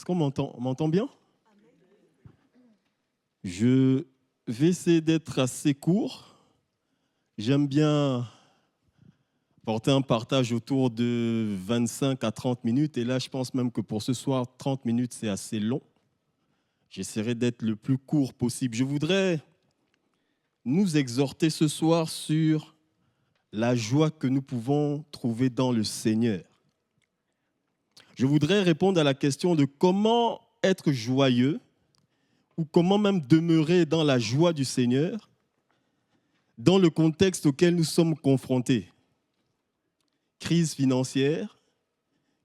qu'on m'entend? On m'entend bien? Je vais essayer d'être assez court. J'aime bien porter un partage autour de 25 à 30 minutes. Et là, je pense même que pour ce soir, 30 minutes, c'est assez long. J'essaierai d'être le plus court possible. Je voudrais nous exhorter ce soir sur la joie que nous pouvons trouver dans le Seigneur. Je voudrais répondre à la question de comment être joyeux ou comment même demeurer dans la joie du Seigneur dans le contexte auquel nous sommes confrontés. Crise financière,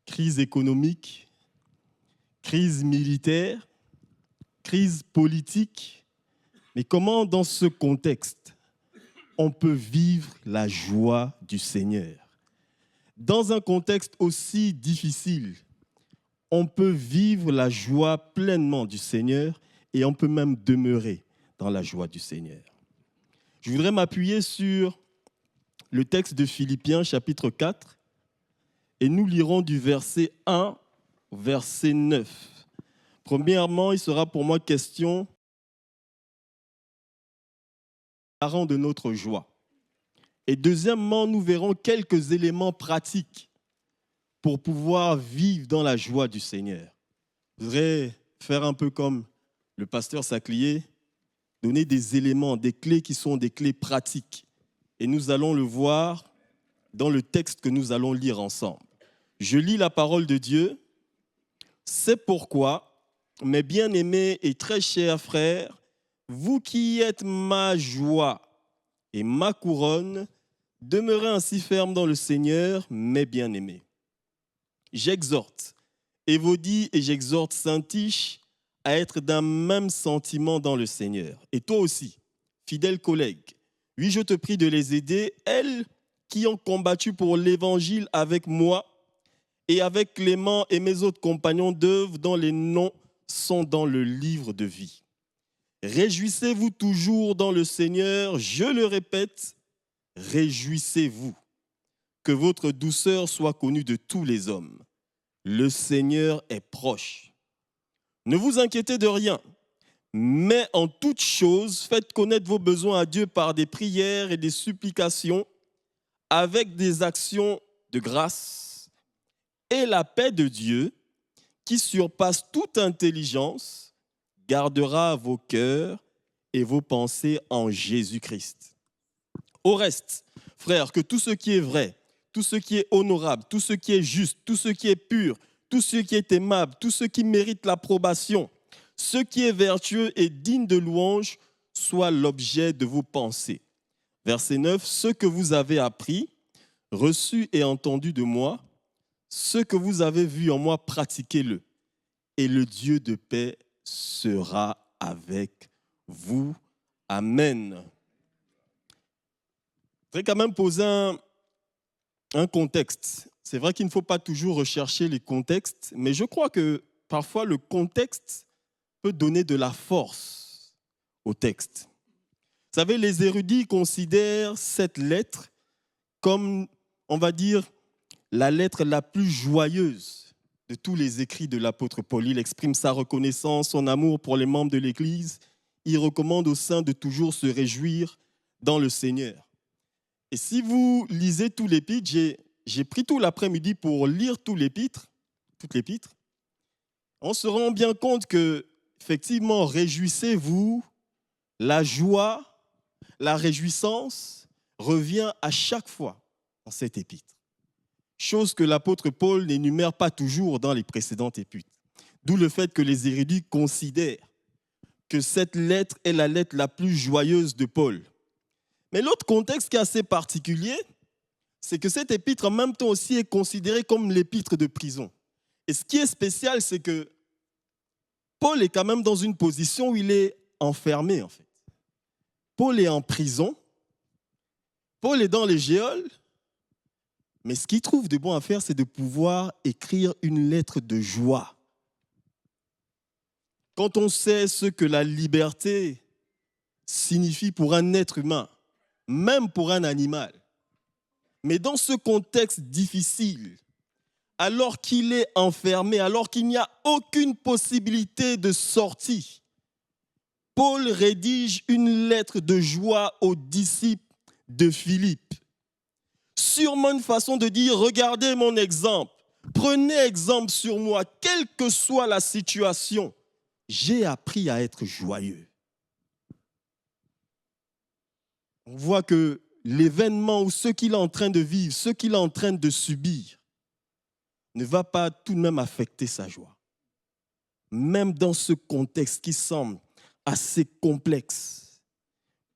crise économique, crise militaire, crise politique. Mais comment dans ce contexte, on peut vivre la joie du Seigneur? Dans un contexte aussi difficile, on peut vivre la joie pleinement du Seigneur et on peut même demeurer dans la joie du Seigneur. Je voudrais m'appuyer sur le texte de Philippiens chapitre 4 et nous lirons du verset 1 au verset 9. Premièrement, il sera pour moi question de notre joie. Et deuxièmement, nous verrons quelques éléments pratiques pour pouvoir vivre dans la joie du Seigneur. Je voudrais faire un peu comme le pasteur Saclier, donner des éléments, des clés qui sont des clés pratiques. Et nous allons le voir dans le texte que nous allons lire ensemble. Je lis la parole de Dieu. C'est pourquoi, mes bien-aimés et très chers frères, vous qui êtes ma joie et ma couronne, demeurez ainsi fermes dans le Seigneur, mes bien-aimés. J'exhorte Évodie et j'exhorte Syntyche à être d'un même sentiment dans le Seigneur. Et toi aussi, fidèle collègue, oui, je te prie de les aider, elles qui ont combattu pour l'Évangile avec moi et avec Clément et mes autres compagnons d'œuvre dont les noms sont dans le livre de vie. Réjouissez-vous toujours dans le Seigneur, je le répète, réjouissez-vous. Que votre douceur soit connue de tous les hommes. Le Seigneur est proche. Ne vous inquiétez de rien, mais en toute chose, faites connaître vos besoins à Dieu par des prières et des supplications, avec des actions de grâce. Et la paix de Dieu, qui surpasse toute intelligence, gardera vos cœurs et vos pensées en Jésus-Christ. Au reste, frères, que tout ce qui est vrai, tout ce qui est honorable, tout ce qui est juste, tout ce qui est pur, tout ce qui est aimable, tout ce qui mérite l'approbation, ce qui est vertueux et digne de louange, soit l'objet de vos pensées. Verset 9, ce que vous avez appris, reçu et entendu de moi, ce que vous avez vu en moi, pratiquez-le. Et le Dieu de paix sera avec vous. Amen. Je voudrais quand même poser un contexte. C'est vrai qu'il ne faut pas toujours rechercher les contextes, mais je crois que parfois le contexte peut donner de la force au texte. Vous savez, les érudits considèrent cette lettre comme, on va dire, la lettre la plus joyeuse de tous les écrits de l'apôtre Paul. Il exprime sa reconnaissance, son amour pour les membres de l'Église. Il recommande aux saints de toujours se réjouir dans le Seigneur. Et si vous lisez tout l'épître, j'ai pris tout l'après-midi pour lire tout l'épître, toute l'épître, on se rend bien compte que, effectivement, réjouissez-vous, la joie, la réjouissance revient à chaque fois dans cette épître. Chose que l'apôtre Paul n'énumère pas toujours dans les précédentes épîtres. D'où le fait que les érudits considèrent que cette lettre est la lettre la plus joyeuse de Paul. Mais l'autre contexte qui est assez particulier, c'est que cette épître en même temps aussi est considérée comme l'épître de prison. Et ce qui est spécial, c'est que Paul est quand même dans une position où il est enfermé en fait. Paul est en prison, Paul est dans les geôles, mais ce qu'il trouve de bon à faire, c'est de pouvoir écrire une lettre de joie. Quand on sait ce que la liberté signifie pour un être humain, même pour un animal, mais dans ce contexte difficile, alors qu'il est enfermé, alors qu'il n'y a aucune possibilité de sortie, Paul rédige une lettre de joie aux disciples de Philippe. Sûrement une façon de dire, regardez mon exemple, prenez exemple sur moi, quelle que soit la situation, j'ai appris à être joyeux. On voit que l'événement ou ce qu'il est en train de vivre, ce qu'il est en train de subir, ne va pas tout de même affecter sa joie. Même dans ce contexte qui semble assez complexe,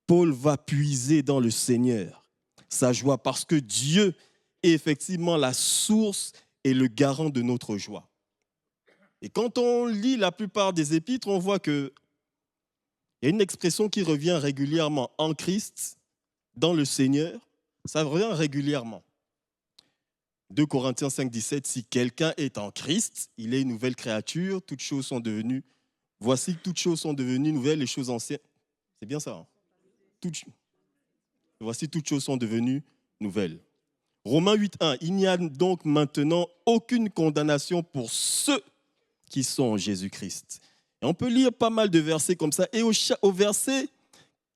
Paul va puiser dans le Seigneur sa joie parce que Dieu est effectivement la source et le garant de notre joie. Et quand on lit la plupart des épîtres, on voit qu'il y a une expression qui revient régulièrement en Christ, dans le Seigneur, ça revient régulièrement. 2 Corinthiens 5, 17, si quelqu'un est en Christ, il est une nouvelle créature, toutes choses sont devenues, voici toutes choses sont devenues nouvelles, les choses anciennes. C'est bien ça, hein? Voici toutes choses sont devenues nouvelles. Romains 8, 1, il n'y a donc maintenant aucune condamnation pour ceux qui sont en Jésus-Christ. Et on peut lire pas mal de versets comme ça. Et au verset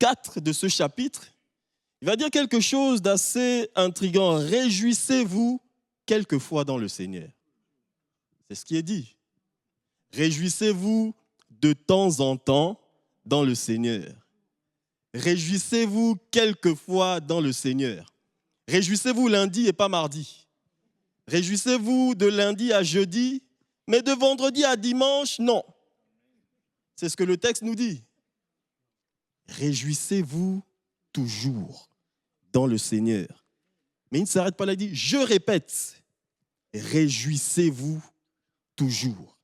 4 de ce chapitre, il va dire quelque chose d'assez intriguant. Réjouissez-vous quelquefois dans le Seigneur. C'est ce qui est dit. Réjouissez-vous de temps en temps dans le Seigneur. Réjouissez-vous quelquefois dans le Seigneur. Réjouissez-vous lundi et pas mardi. Réjouissez-vous de lundi à jeudi, mais de vendredi à dimanche, non. C'est ce que le texte nous dit. Réjouissez-vous toujours dans le Seigneur. Mais il ne s'arrête pas là, il dit, je répète, réjouissez-vous toujours.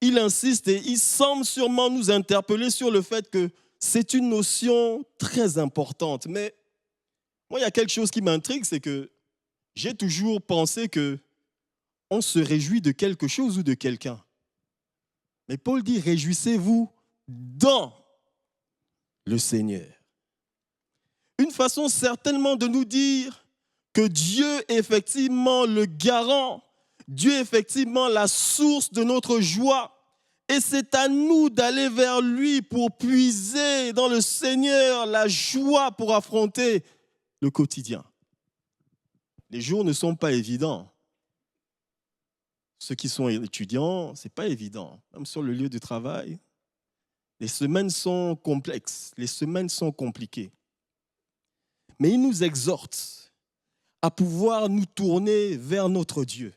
Il insiste et il semble sûrement nous interpeller sur le fait que c'est une notion très importante. Mais moi, il y a quelque chose qui m'intrigue, c'est que j'ai toujours pensé qu'on se réjouit de quelque chose ou de quelqu'un. Mais Paul dit, réjouissez-vous dans le Seigneur. Une façon certainement de nous dire que Dieu est effectivement le garant, Dieu est effectivement la source de notre joie. Et c'est à nous d'aller vers lui pour puiser dans le Seigneur la joie pour affronter le quotidien. Les jours ne sont pas évidents. Ceux qui sont étudiants, ce n'est pas évident. Même sur le lieu de travail, les semaines sont complexes, les semaines sont compliquées. Mais il nous exhorte à pouvoir nous tourner vers notre Dieu.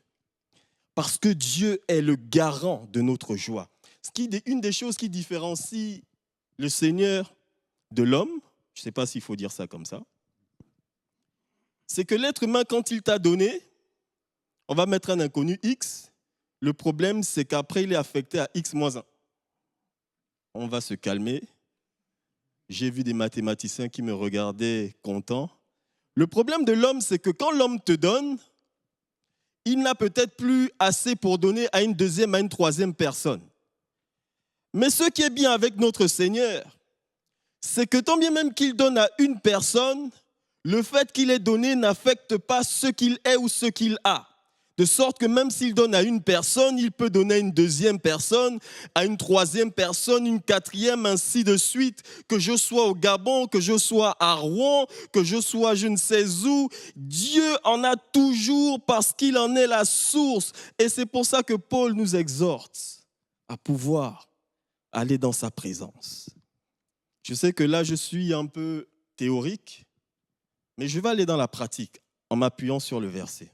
Parce que Dieu est le garant de notre joie. Une des choses qui différencie le Seigneur de l'homme, je ne sais pas s'il faut dire ça comme ça, c'est que l'être humain, quand il t'a donné, on va mettre un inconnu X, le problème c'est qu'après il est affecté à X moins 1. On va se calmer. J'ai vu des mathématiciens qui me regardaient contents. Le problème de l'homme, c'est que quand l'homme te donne, il n'a peut-être plus assez pour donner à une deuxième, à une troisième personne. Mais ce qui est bien avec notre Seigneur, c'est que tant bien même qu'il donne à une personne, le fait qu'il ait donné n'affecte pas ce qu'il est ou ce qu'il a. De sorte que même s'il donne à une personne, il peut donner à une deuxième personne, à une troisième personne, une quatrième, ainsi de suite. Que je sois au Gabon, que je sois à Rouen, que je sois je ne sais où, Dieu en a toujours parce qu'il en est la source. Et c'est pour ça que Paul nous exhorte à pouvoir aller dans sa présence. Je sais que là, je suis un peu théorique, mais je vais aller dans la pratique en m'appuyant sur le verset.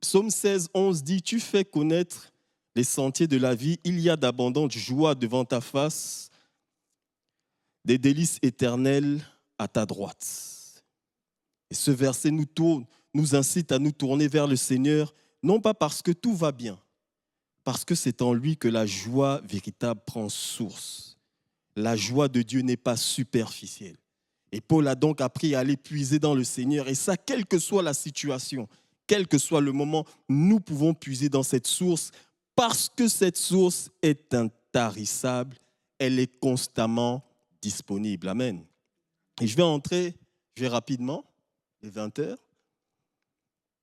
Psaume 16, 11 dit « Tu fais connaître les sentiers de la vie, il y a d'abondantes joies devant ta face, des délices éternelles à ta droite. » Et ce verset nous incite à nous tourner vers le Seigneur, non pas parce que tout va bien, parce que c'est en lui que la joie véritable prend source. La joie de Dieu n'est pas superficielle. Et Paul a donc appris à aller puiser dans le Seigneur, et ça, quelle que soit la situation, quel que soit le moment, nous pouvons puiser dans cette source parce que cette source est intarissable, elle est constamment disponible. Amen. Et je vais rapidement, il est 20 heures.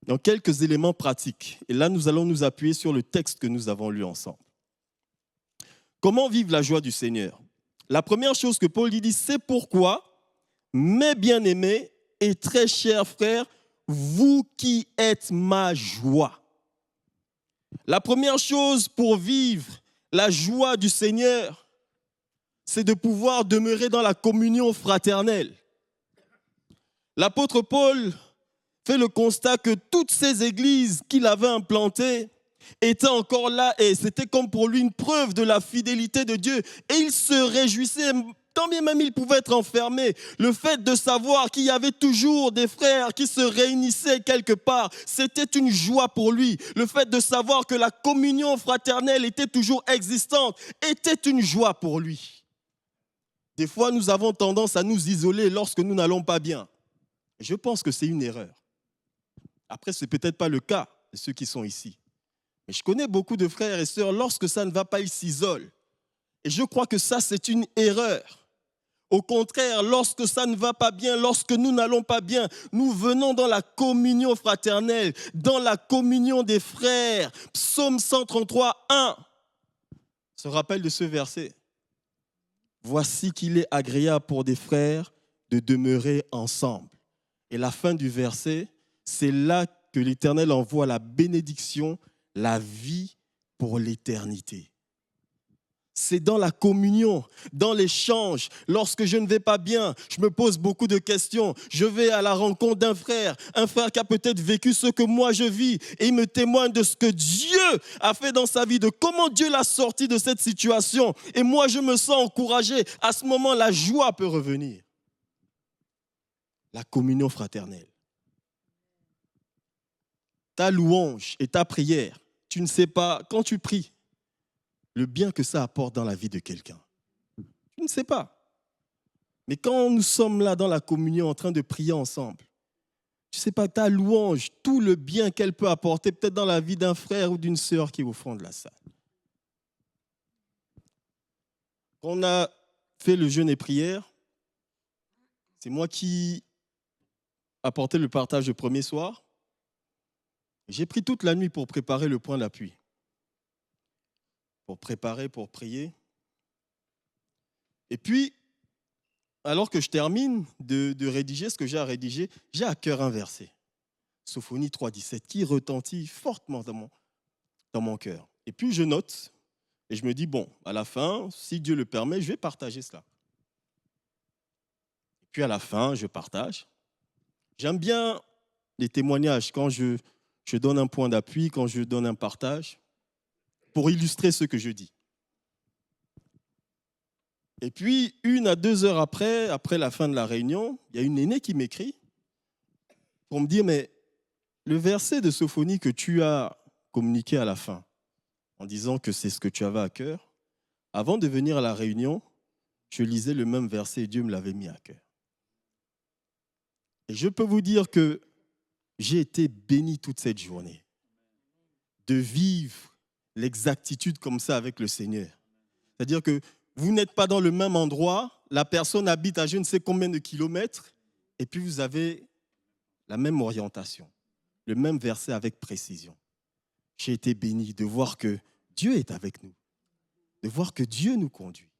dans quelques éléments pratiques. Et là, nous allons nous appuyer sur le texte que nous avons lu ensemble. Comment vivre la joie du Seigneur? La première chose que Paul dit, c'est pourquoi, mes bien-aimés et très chers frères, vous qui êtes ma joie. La première chose pour vivre la joie du Seigneur, c'est de pouvoir demeurer dans la communion fraternelle. L'apôtre Paul fait le constat que toutes ces églises qu'il avait implantées étaient encore là et c'était comme pour lui une preuve de la fidélité de Dieu. Et il se réjouissait, tant bien même il pouvait être enfermé. Le fait de savoir qu'il y avait toujours des frères qui se réunissaient quelque part, c'était une joie pour lui. Le fait de savoir que la communion fraternelle était toujours existante, était une joie pour lui. Des fois, nous avons tendance à nous isoler lorsque nous n'allons pas bien. Je pense que c'est une erreur. Après, ce n'est peut-être pas le cas de ceux qui sont ici. Mais je connais beaucoup de frères et sœurs, lorsque ça ne va pas, ils s'isolent. Et je crois que ça, c'est une erreur. Au contraire, lorsque ça ne va pas bien, lorsque nous n'allons pas bien, nous venons dans la communion fraternelle, dans la communion des frères. Psaume 133, 1 se rappelle de ce verset. Voici qu'il est agréable pour des frères de demeurer ensemble. Et la fin du verset, c'est là que l'Éternel envoie la bénédiction, la vie pour l'éternité. C'est dans la communion, dans l'échange. Lorsque je ne vais pas bien, je me pose beaucoup de questions. Je vais à la rencontre d'un frère qui a peut-être vécu ce que moi je vis. Et il me témoigne de ce que Dieu a fait dans sa vie, de comment Dieu l'a sorti de cette situation. Et moi, je me sens encouragé. À ce moment, la joie peut revenir. La communion fraternelle. Ta louange et ta prière, tu ne sais pas, quand tu pries, le bien que ça apporte dans la vie de quelqu'un. Tu ne sais pas. Mais quand nous sommes là dans la communion en train de prier ensemble, tu ne sais pas ta louange, tout le bien qu'elle peut apporter peut-être dans la vie d'un frère ou d'une sœur qui est au fond de la salle. Quand on a fait le jeûne et prière, c'est moi qui apportais le partage le premier soir. J'ai pris toute la nuit pour préparer le point d'appui. Pour préparer, pour prier. Et puis, alors que je termine de rédiger ce que j'ai à rédiger, j'ai à cœur un verset. Sophonie 3,17, qui retentit fortement dans mon cœur. Et puis, je note, et je me dis, bon, à la fin, si Dieu le permet, je vais partager cela. Et puis, à la fin, je partage. J'aime bien les témoignages quand je donne un point d'appui, quand je donne un partage, pour illustrer ce que je dis. Et puis, 1 à 2 heures après la fin de la réunion, il y a une aînée qui m'écrit pour me dire, mais le verset de Sophonie que tu as communiqué à la fin, en disant que c'est ce que tu avais à cœur, avant de venir à la réunion, je lisais le même verset et Dieu me l'avait mis à cœur. Et je peux vous dire que j'ai été béni toute cette journée de vivre l'exactitude comme ça avec le Seigneur. C'est-à-dire que vous n'êtes pas dans le même endroit, la personne habite à je ne sais combien de kilomètres, et puis vous avez la même orientation, le même verset avec précision. J'ai été béni de voir que Dieu est avec nous, de voir que Dieu nous conduit,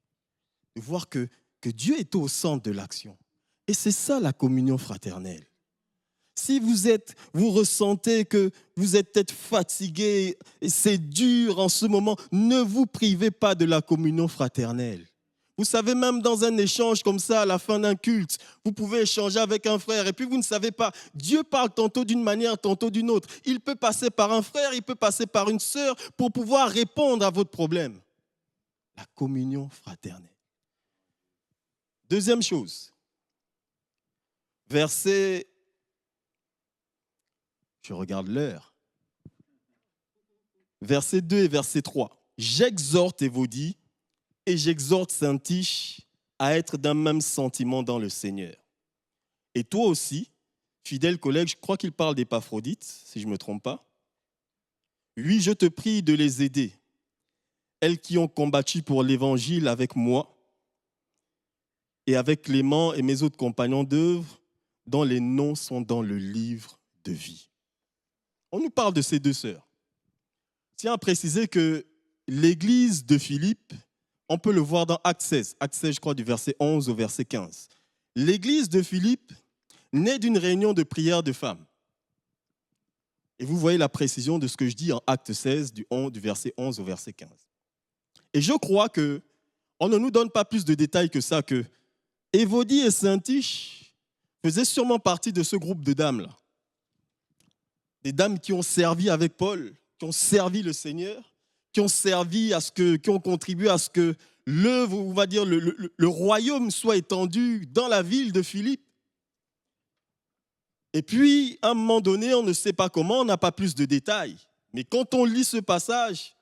de voir que Dieu est au centre de l'action. Et c'est ça la communion fraternelle. Si vous ressentez que vous êtes peut-être fatigué, et c'est dur en ce moment, ne vous privez pas de la communion fraternelle. Vous savez, même dans un échange comme ça, à la fin d'un culte, vous pouvez échanger avec un frère et puis vous ne savez pas, Dieu parle tantôt d'une manière, tantôt d'une autre. Il peut passer par un frère, il peut passer par une sœur pour pouvoir répondre à votre problème. La communion fraternelle. Deuxième chose, verset... Je regarde l'heure. Verset 2 et verset 3. J'exhorte Évodie et j'exhorte Syntyche à être d'un même sentiment dans le Seigneur. Et toi aussi, fidèle collègue, je crois qu'il parle d'Épaphrodite, si je ne me trompe pas. Oui, je te prie de les aider, elles qui ont combattu pour l'évangile avec moi et avec Clément et mes autres compagnons d'œuvre, dont les noms sont dans le livre de vie. On nous parle de ces deux sœurs. Je tiens à préciser que l'église de Philippe, on peut le voir dans Acte 16. Acte 16, je crois, du verset 11 au verset 15. L'église de Philippe naît d'une réunion de prière de femmes. Et vous voyez la précision de ce que je dis en Acte 16, du verset 11 au verset 15. Et je crois qu'on ne nous donne pas plus de détails que ça, que Évodie et Syntyche faisaient sûrement partie de ce groupe de dames-là. Des dames qui ont servi avec Paul, qui ont servi le Seigneur, qui ont contribué à ce que le royaume soit étendu dans la ville de Philippe. Et puis, à un moment donné, on ne sait pas comment, on n'a pas plus de détails. Mais quand on lit ce passage,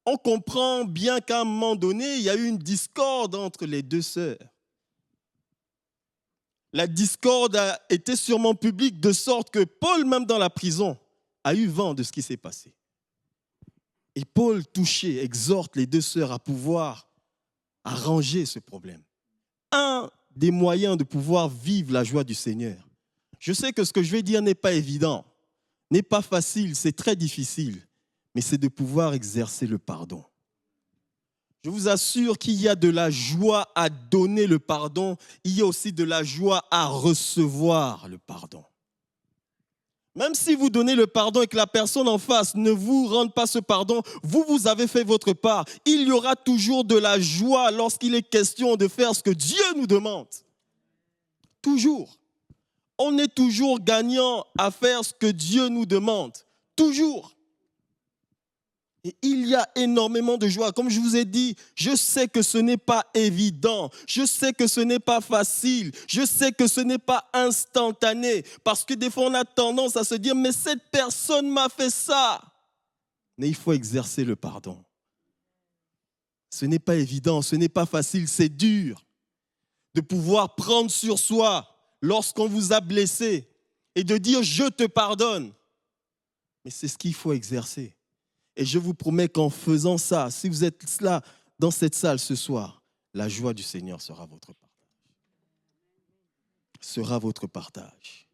on comprend bien qu'à un moment donné, il y a eu une discorde entre les deux sœurs. La discorde a été sûrement publique, de sorte que Paul, même dans la prison, a eu vent de ce qui s'est passé. Et Paul, touché, exhorte les deux sœurs à pouvoir arranger ce problème. Un des moyens de pouvoir vivre la joie du Seigneur. Je sais que ce que je vais dire n'est pas évident, n'est pas facile, c'est très difficile, mais c'est de pouvoir exercer le pardon. Je vous assure qu'il y a de la joie à donner le pardon, il y a aussi de la joie à recevoir le pardon. Même si vous donnez le pardon et que la personne en face ne vous rende pas ce pardon, vous avez fait votre part. Il y aura toujours de la joie lorsqu'il est question de faire ce que Dieu nous demande. Toujours. On est toujours gagnant à faire ce que Dieu nous demande. Toujours. Et il y a énormément de joie. Comme je vous ai dit, je sais que ce n'est pas évident. Je sais que ce n'est pas facile. Je sais que ce n'est pas instantané. Parce que des fois, on a tendance à se dire, mais cette personne m'a fait ça. Mais il faut exercer le pardon. Ce n'est pas évident, ce n'est pas facile, c'est dur de pouvoir prendre sur soi lorsqu'on vous a blessé et de dire, je te pardonne. Mais c'est ce qu'il faut exercer. Et je vous promets qu'en faisant ça, si vous êtes là dans cette salle ce soir, la joie du Seigneur sera votre partage. Sera votre partage.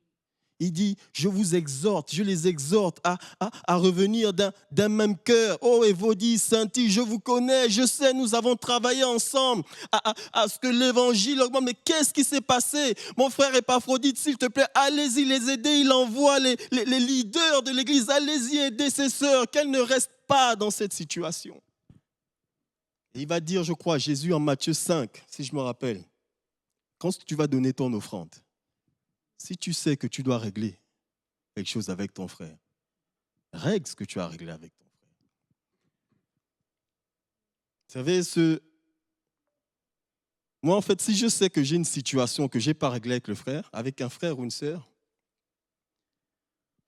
Il dit, je vous exhorte, je les exhorte à revenir d'un même cœur. Oh, Évodie, Syntyche, je vous connais, je sais, nous avons travaillé ensemble à ce que l'évangile augmente. Mais qu'est-ce qui s'est passé? Mon frère Épaphrodite, s'il te plaît, allez-y les aider. Il envoie les leaders de l'église, allez-y aider ses sœurs, qu'elles ne restent pas dans cette situation. Et il va dire, je crois, Jésus en Matthieu 5, si je me rappelle, quand tu vas donner ton offrande, si tu sais que tu dois régler quelque chose avec ton frère, règle ce que tu as réglé avec ton frère. Vous savez, moi, en fait, si je sais que j'ai une situation que je n'ai pas réglée avec le frère, avec un frère ou une sœur,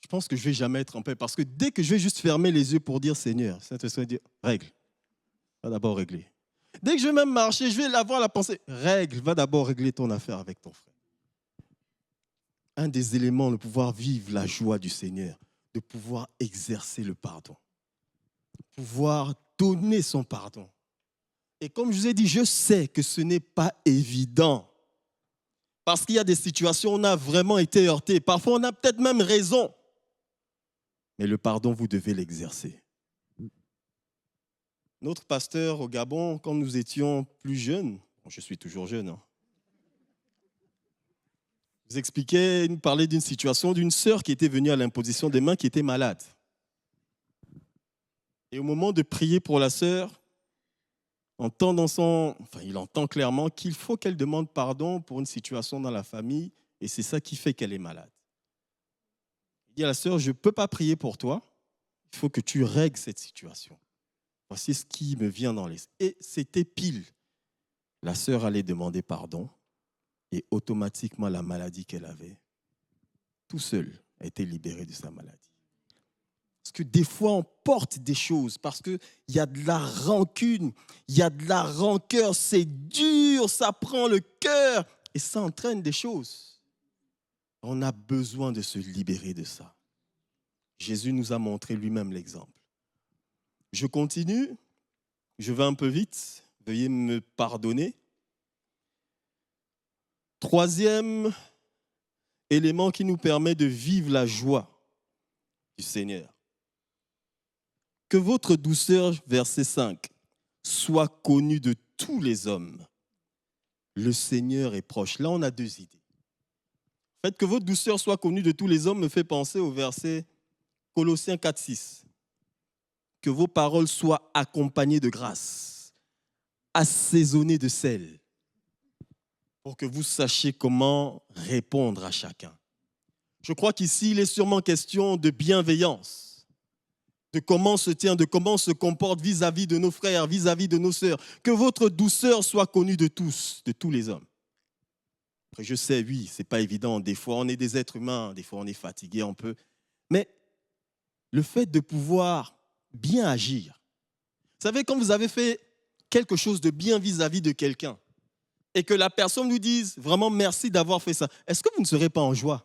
je pense que je ne vais jamais être en paix. Parce que dès que je vais juste fermer les yeux pour dire Seigneur, Saint-Esprit va dire règle, va d'abord régler. Dès que je vais même marcher, je vais avoir la pensée règle, va d'abord régler ton affaire avec ton frère. Un des éléments de pouvoir vivre la joie du Seigneur, de pouvoir exercer le pardon, de pouvoir donner son pardon. Et comme je vous ai dit, je sais que ce n'est pas évident. Parce qu'il y a des situations où on a vraiment été heurté. Parfois, on a peut-être même raison. Mais le pardon, vous devez l'exercer. Notre pasteur au Gabon, quand nous étions plus jeunes, je suis toujours jeune, vous expliquait, nous parlait d'une situation d'une sœur qui était venue à l'imposition des mains, qui était malade. Et au moment de prier pour la sœur, il entend clairement qu'il faut qu'elle demande pardon pour une situation dans la famille, et c'est ça qui fait qu'elle est malade. Il dit à la sœur, je ne peux pas prier pour toi, il faut que tu règles cette situation. Voici ce qui me vient dans l'esprit. Et c'était pile. La sœur allait demander pardon, et automatiquement, la maladie qu'elle avait, tout seul, a été libérée de sa maladie. Parce que des fois, on porte des choses parce qu'il y a de la rancune, il y a de la rancœur, c'est dur, ça prend le cœur et ça entraîne des choses. On a besoin de se libérer de ça. Jésus nous a montré lui-même l'exemple. Je continue, je vais un peu vite, veuillez me pardonner. Troisième élément qui nous permet de vivre la joie du Seigneur. Que votre douceur, verset 5, soit connue de tous les hommes. Le Seigneur est proche. Là, on a deux idées. Le fait que votre douceur soit connue de tous les hommes me fait penser au verset Colossiens 4, 6. Que vos paroles soient accompagnées de grâce, assaisonnées de sel, pour que vous sachiez comment répondre à chacun. Je crois qu'ici, il est sûrement question de bienveillance, de comment on se tient, de comment on se comporte vis-à-vis de nos frères, vis-à-vis de nos sœurs. Que votre douceur soit connue de tous les hommes. Après, je sais, oui, ce n'est pas évident. Des fois, on est des êtres humains, des fois, on est fatigué un peu. Mais le fait de pouvoir bien agir. Vous savez, quand vous avez fait quelque chose de bien vis-à-vis de quelqu'un et que la personne nous dise vraiment merci d'avoir fait ça, est-ce que vous ne serez pas en joie?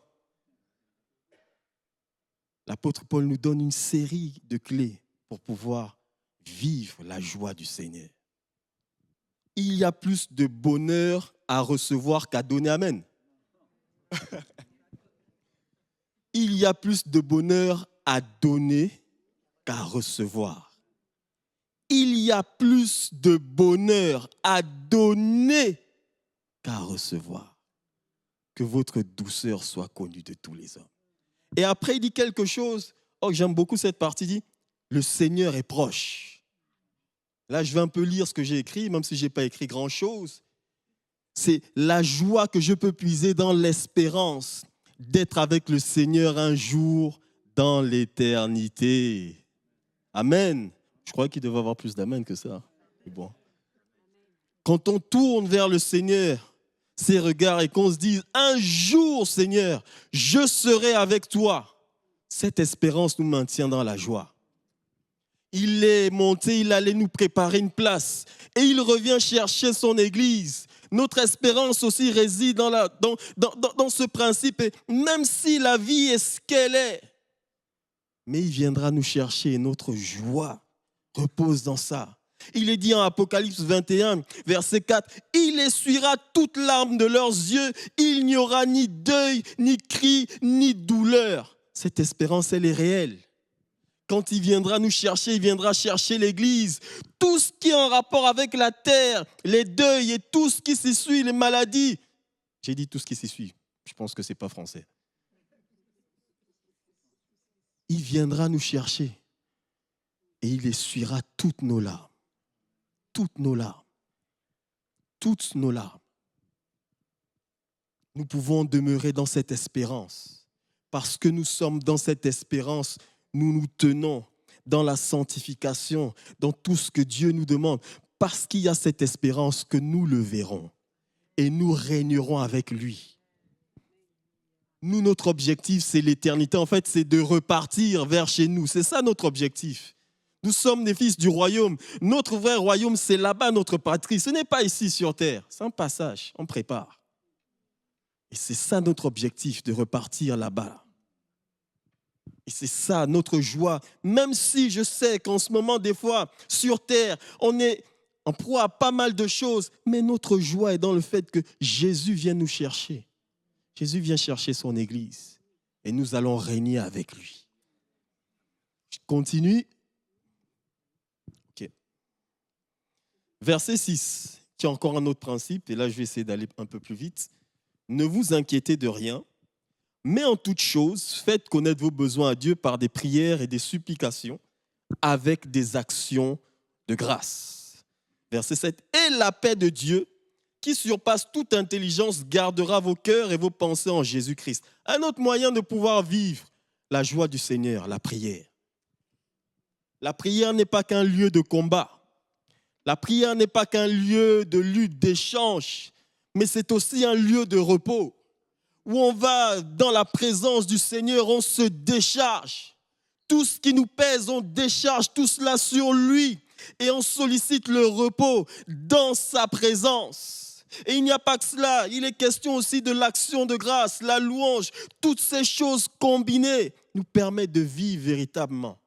L'apôtre Paul nous donne une série de clés pour pouvoir vivre la joie du Seigneur. Il y a plus de bonheur à recevoir qu'à donner. Amen. Il y a plus de bonheur à donner qu'à recevoir. Il y a plus de bonheur à donner qu'à recevoir. Que votre douceur soit connue de tous les hommes. Et après, il dit quelque chose. Oh, j'aime beaucoup cette partie. Il dit, le Seigneur est proche. Là, je vais un peu lire ce que j'ai écrit, même si je n'ai pas écrit grand-chose. C'est la joie que je peux puiser dans l'espérance d'être avec le Seigneur un jour dans l'éternité. Amen. Je crois qu'il devait y avoir plus d'amen que ça. Mais bon. Quand on tourne vers le Seigneur, ses regards, et qu'on se dise, un jour, Seigneur, je serai avec toi. Cette espérance nous maintient dans la joie. Il est monté, il allait nous préparer une place. Et il revient chercher son église. Notre espérance aussi réside dans ce principe. Et même si la vie est ce qu'elle est, mais il viendra nous chercher et notre joie repose dans ça. Il est dit en Apocalypse 21, verset 4, « Il essuiera toute larme de leurs yeux, il n'y aura ni deuil, ni cri, ni douleur. » Cette espérance, elle est réelle. Quand il viendra nous chercher, il viendra chercher l'Église. Tout ce qui est en rapport avec la terre, les deuils et tout ce qui s'essuie, les maladies. J'ai dit tout ce qui s'essuie. Je pense que ce n'est pas français. Il viendra nous chercher et il essuiera toutes nos larmes. Toutes nos larmes. Toutes nos larmes. Nous pouvons demeurer dans cette espérance. Parce que nous sommes dans cette espérance, nous nous tenons dans la sanctification, dans tout ce que Dieu nous demande. Parce qu'il y a cette espérance que nous le verrons et nous régnerons avec lui. Nous, notre objectif, c'est l'éternité. En fait, c'est de repartir vers chez nous. C'est ça notre objectif. Nous sommes des fils du royaume. Notre vrai royaume, c'est là-bas notre patrie. Ce n'est pas ici sur terre. C'est un passage, on prépare. Et c'est ça notre objectif, de repartir là-bas. Et c'est ça notre joie. Même si je sais qu'en ce moment, des fois, sur terre, on est en proie à pas mal de choses, mais notre joie est dans le fait que Jésus vient nous chercher. Jésus vient chercher son Église et nous allons régner avec lui. Je continue. Okay. Verset 6, qui est encore un autre principe, et là je vais essayer d'aller un peu plus vite. Ne vous inquiétez de rien, mais en toute chose, faites connaître vos besoins à Dieu par des prières et des supplications avec des actions de grâce. Verset 7, et la paix de Dieu, qui surpasse toute intelligence, gardera vos cœurs et vos pensées en Jésus-Christ. Un autre moyen de pouvoir vivre la joie du Seigneur, la prière. La prière n'est pas qu'un lieu de combat. La prière n'est pas qu'un lieu de lutte, d'échange, mais c'est aussi un lieu de repos, où on va dans la présence du Seigneur, on se décharge. Tout ce qui nous pèse, on décharge tout cela sur lui et on sollicite le repos dans sa présence. Et il n'y a pas que cela, il est question aussi de l'action de grâce, la louange. Toutes ces choses combinées nous permettent de vivre véritablement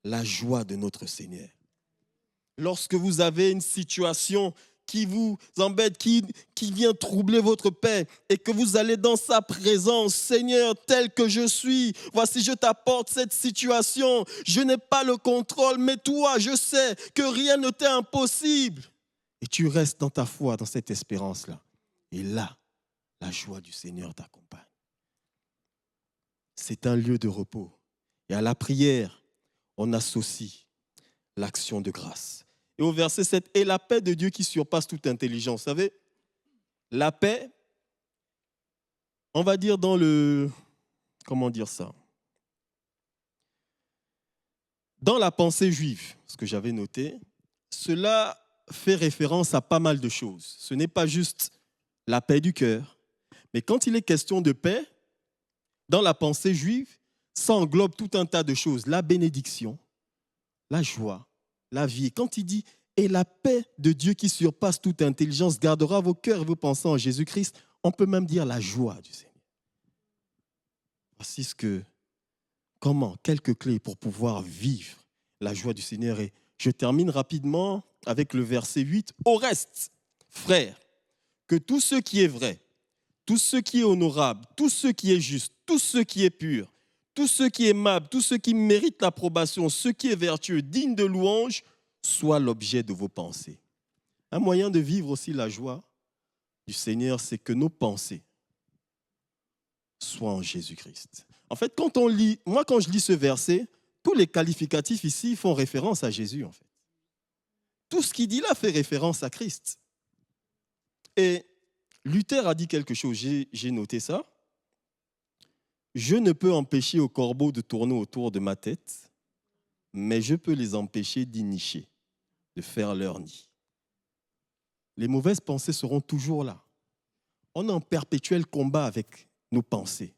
la joie de notre Seigneur. Lorsque vous avez une situation qui vous embête, qui vient troubler votre paix, et que vous allez dans sa présence. Seigneur, tel que je suis, voici, je t'apporte cette situation. Je n'ai pas le contrôle, mais toi, je sais que rien ne t'est impossible. Et tu restes dans ta foi, dans cette espérance-là. Et là, la joie du Seigneur t'accompagne. C'est un lieu de repos. Et à la prière, on associe l'action de grâce. Et au verset 7, « Et la paix de Dieu qui surpasse toute intelligence ». Vous savez, la paix, on va dire dans le... Comment dire ça? Dans la pensée juive, ce que j'avais noté, cela fait référence à pas mal de choses. Ce n'est pas juste la paix du cœur, mais quand il est question de paix, dans la pensée juive, ça englobe tout un tas de choses. La bénédiction, la joie, la vie. Et quand il dit « Et la paix de Dieu qui surpasse toute intelligence gardera vos cœurs et vos pensées en Jésus-Christ », on peut même dire la joie du Seigneur. Voici quelques clés pour pouvoir vivre la joie du Seigneur. Et je termine rapidement avec le verset 8. « Au reste, frères, que tout ce qui est vrai, tout ce qui est honorable, tout ce qui est juste, tout ce qui est pur, tout ce qui est aimable, tout ce qui mérite l'approbation, ce qui est vertueux, digne de louange, soit l'objet de vos pensées. » Un moyen de vivre aussi la joie du Seigneur, c'est que nos pensées soient en Jésus-Christ. En fait, quand je lis ce verset, tous les qualificatifs ici font référence à Jésus, en fait. Tout ce qu'il dit là fait référence à Christ. Et Luther a dit quelque chose, j'ai noté ça. « Je ne peux empêcher aux corbeaux de tourner autour de ma tête, mais je peux les empêcher d'y nicher, de faire leur nid. » Les mauvaises pensées seront toujours là. On est en perpétuel combat avec nos pensées.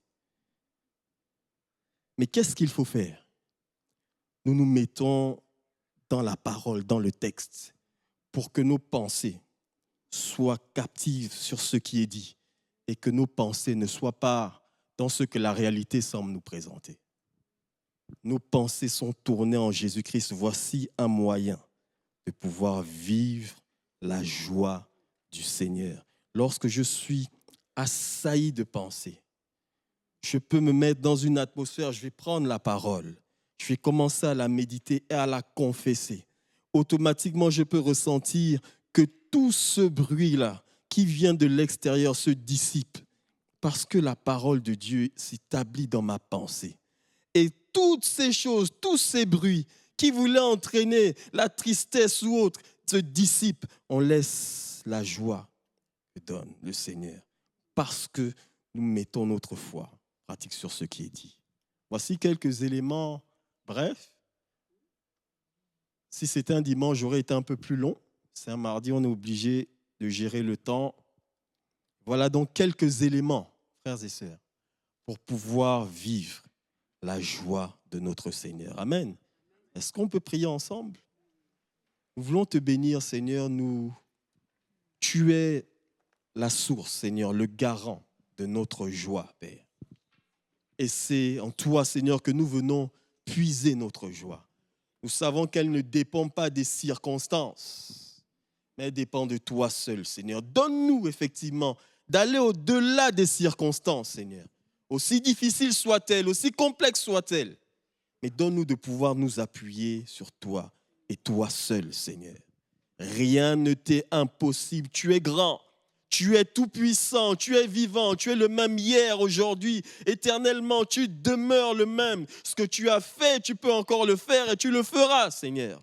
Mais qu'est-ce qu'il faut faire? Nous nous mettons dans la parole, dans le texte, pour que nos pensées soient captives sur ce qui est dit et que nos pensées ne soient pas dans ce que la réalité semble nous présenter. Nos pensées sont tournées en Jésus-Christ. Voici un moyen de pouvoir vivre la joie du Seigneur. Lorsque je suis assailli de pensées, je peux me mettre dans une atmosphère, je vais prendre la parole, je vais commencer à la méditer et à la confesser. Automatiquement, je peux ressentir que tout ce bruit-là qui vient de l'extérieur se dissipe parce que la parole de Dieu s'établit dans ma pensée. Et toutes ces choses, tous ces bruits qui voulaient entraîner la tristesse ou autre se dissipent. On laisse la joie que donne le Seigneur parce que nous mettons notre foi pratique sur ce qui est dit. Voici quelques éléments brefs. Si c'était un dimanche, j'aurais été un peu plus long. C'est un mardi, on est obligé de gérer le temps. Voilà donc quelques éléments, frères et sœurs, pour pouvoir vivre la joie de notre Seigneur. Amen. Est-ce qu'on peut prier ensemble? Nous voulons te bénir, Seigneur. Tu es la source, Seigneur, le garant de notre joie, Père. Et c'est en toi, Seigneur, que nous venons puiser notre joie. Nous savons qu'elle ne dépend pas des circonstances, mais elle dépend de toi seul, Seigneur. Donne-nous effectivement d'aller au-delà des circonstances, Seigneur. Aussi difficile soit-elle, aussi complexe soit-elle, mais donne-nous de pouvoir nous appuyer sur toi et toi seul, Seigneur. Rien ne t'est impossible. Tu es grand, tu es tout-puissant, tu es vivant, tu es le même hier, aujourd'hui, éternellement. Tu demeures le même. Ce que tu as fait, tu peux encore le faire et tu le feras, Seigneur.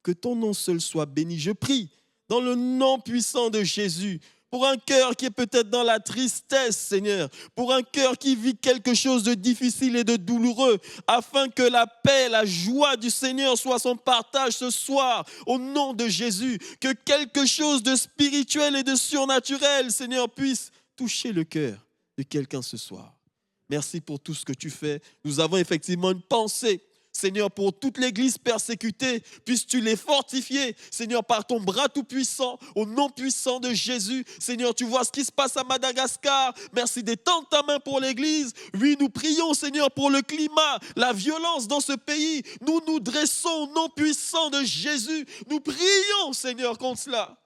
Que ton nom seul soit béni. Je prie dans le nom puissant de Jésus, pour un cœur qui est peut-être dans la tristesse, Seigneur, pour un cœur qui vit quelque chose de difficile et de douloureux, afin que la paix, la joie du Seigneur soit son partage ce soir, au nom de Jésus, que quelque chose de spirituel et de surnaturel, Seigneur, puisse toucher le cœur de quelqu'un ce soir. Merci pour tout ce que tu fais. Nous avons effectivement une pensée, Seigneur, pour toute l'Église persécutée, puisses-tu les fortifier, Seigneur, par ton bras tout-puissant, au nom puissant de Jésus. Seigneur, tu vois ce qui se passe à Madagascar. Merci d'étendre ta main pour l'Église. Oui, nous prions, Seigneur, pour le climat, la violence dans ce pays. Nous nous dressons au nom puissant de Jésus. Nous prions, Seigneur, contre cela.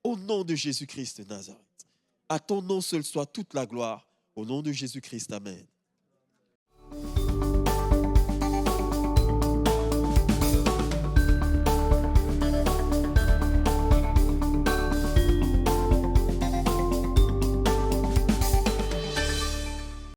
Au nom de Jésus-Christ de Nazareth. À ton nom seul soit toute la gloire. Au nom de Jésus-Christ, amen.